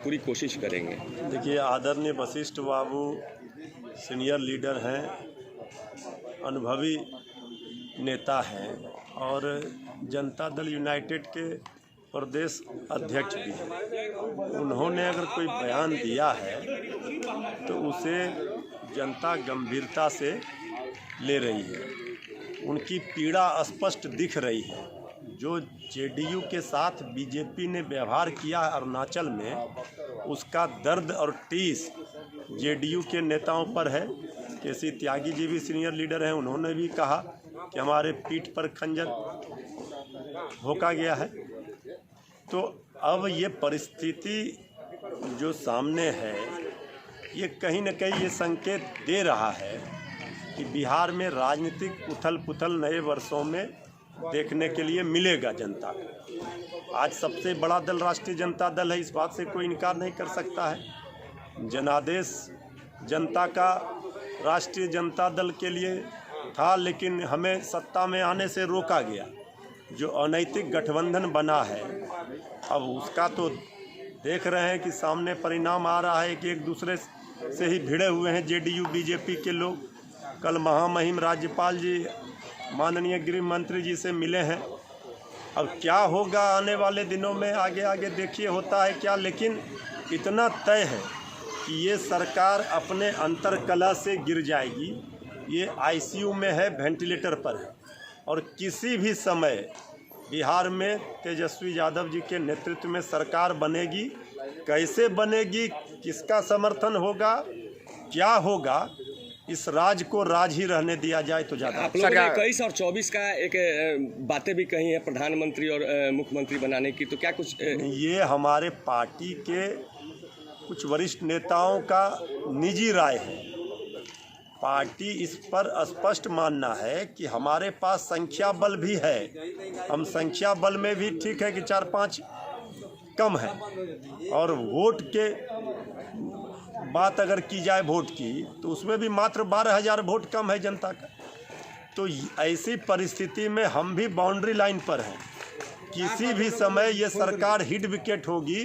पूरी कोशिश करेंगे। देखिए, आदरणीय वशिष्ठ बाबू सीनियर लीडर हैं, अनुभवी नेता हैं और जनता दल यूनाइटेड के प्रदेश अध्यक्ष भी हैं। उन्होंने अगर कोई बयान दिया है तो उसे जनता गंभीरता से ले रही है। उनकी पीड़ा स्पष्ट दिख रही है। जो जेडीयू के साथ बीजेपी ने व्यवहार किया अरुणाचल में, उसका दर्द और टीस जेडीयू के नेताओं पर है। केसी त्यागी जी भी सीनियर लीडर हैं, उन्होंने भी कहा कि हमारे पीठ पर खंजर भोंका गया है। तो अब ये परिस्थिति जो सामने है, ये कहीं न कहीं ये संकेत दे रहा है कि बिहार में राजनीतिक उथल पुथल नए वर्षों में देखने के लिए मिलेगा जनता को। आज सबसे बड़ा दल राष्ट्रीय जनता दल है, इस बात से कोई इनकार नहीं कर सकता है। जनादेश जनता का राष्ट्रीय जनता दल के लिए था, लेकिन हमें सत्ता में आने से रोका गया। जो अनैतिक गठबंधन बना है, अब उसका तो देख रहे हैं कि सामने परिणाम आ रहा है कि एक दूसरे से ही भिड़े हुए हैं जेडीयू बीजेपी के लोग। कल महामहिम राज्यपाल जी माननीय गृह मंत्री जी से मिले हैं। अब क्या होगा आने वाले दिनों में, आगे आगे देखिए होता है क्या। लेकिन इतना तय है कि ये सरकार अपने अंतर्कलह से गिर जाएगी। ये आईसीयू में है, वेंटिलेटर पर है और किसी भी समय बिहार में तेजस्वी यादव जी के नेतृत्व में सरकार बनेगी। कैसे बनेगी, किसका समर्थन होगा, क्या होगा, इस राज को राज ही रहने दिया जाए तो ज़्यादा। आप लोगों ने 21 और 24 का एक बातें भी कही हैं प्रधानमंत्री और मुख्यमंत्री बनाने की, तो क्या कुछ ये हमारे पार्टी के कुछ वरिष्ठ नेताओं का निजी राय है। पार्टी इस पर स्पष्ट मानना है कि हमारे पास संख्या बल भी है। हम संख्या बल में भी ठीक है कि 4-5 कम है, और वोट के बात अगर की जाए वोट की, तो उसमें भी मात्र 12,000 वोट कम है जनता का। तो ऐसी परिस्थिति में हम भी बाउंड्री लाइन पर हैं। किसी भी समय ये सरकार हिट विकेट होगी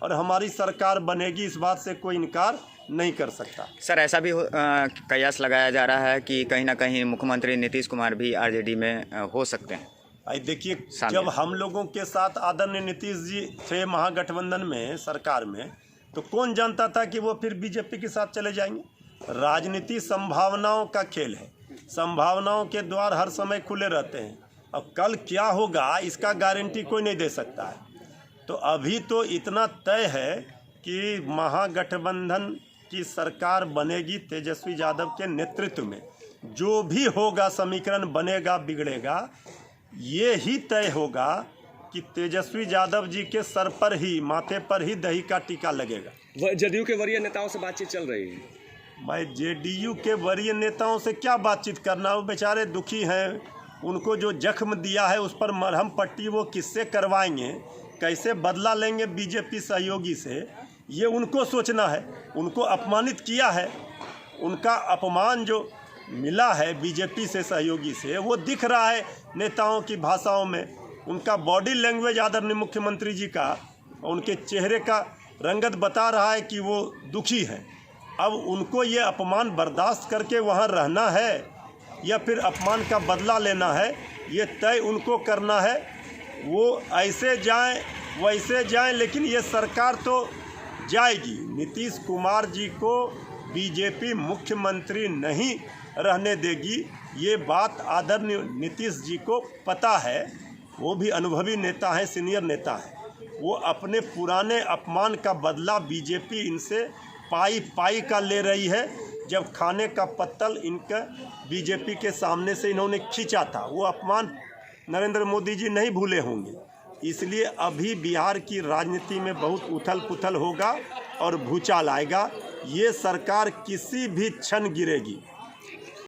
और हमारी सरकार बनेगी, इस बात से कोई इनकार नहीं कर सकता। सर, ऐसा भी कयास लगाया जा रहा है कि कहीं ना कहीं मुख्यमंत्री नीतीश कुमार भी आरजेडी में हो सकते हैं। देखिए, जब हम लोगों के साथ आदरणीय नीतीश जी थे महागठबंधन में, सरकार में, तो कौन जानता था कि वो फिर बीजेपी के साथ चले जाएंगे। राजनीति संभावनाओं का खेल है। संभावनाओं के द्वार हर समय खुले रहते हैं। अब कल क्या होगा इसका गारंटी कोई नहीं दे सकता है। तो अभी तो इतना तय है कि महागठबंधन की सरकार बनेगी तेजस्वी यादव के नेतृत्व में। जो भी होगा, समीकरण बनेगा बिगड़ेगा, ये ही तय होगा कि तेजस्वी यादव जी के सर पर ही, माथे पर ही दही का टीका लगेगा। जेडीयू के वरीय नेताओं से बातचीत चल रही है। मैं जेडीयू के वरीय नेताओं से क्या बातचीत करना, वो बेचारे दुखी हैं। उनको जो जख्म दिया है उस पर मरहम पट्टी वो किससे करवाएंगे, कैसे बदला लेंगे बीजेपी सहयोगी से, ये उनको सोचना है। उनको अपमानित किया है, उनका अपमान जो मिला है बीजेपी से सहयोगी से, वो दिख रहा है नेताओं की भाषाओं में। उनका बॉडी लैंग्वेज आदरणीय मुख्यमंत्री जी का, उनके चेहरे का रंगत बता रहा है कि वो दुखी हैं। अब उनको ये अपमान बर्दाश्त करके वहाँ रहना है या फिर अपमान का बदला लेना है, ये तय उनको करना है। वो ऐसे जाएं वैसे जाएं, लेकिन ये सरकार तो जाएगी। नीतीश कुमार जी को बीजेपी मुख्यमंत्री नहीं रहने देगी, ये बात आदरणीय नीतीश जी को पता है। वो भी अनुभवी नेता हैं, सीनियर नेता हैं। वो अपने पुराने अपमान का बदला बीजेपी इनसे पाई का ले रही है। जब खाने का पत्तल इनका बीजेपी के सामने से इन्होंने खींचा था, वो अपमान नरेंद्र मोदी जी नहीं भूले होंगे। इसलिए अभी बिहार की राजनीति में बहुत उथल पुथल होगा और भूचाल आएगा। ये सरकार किसी भी क्षण गिरेगी।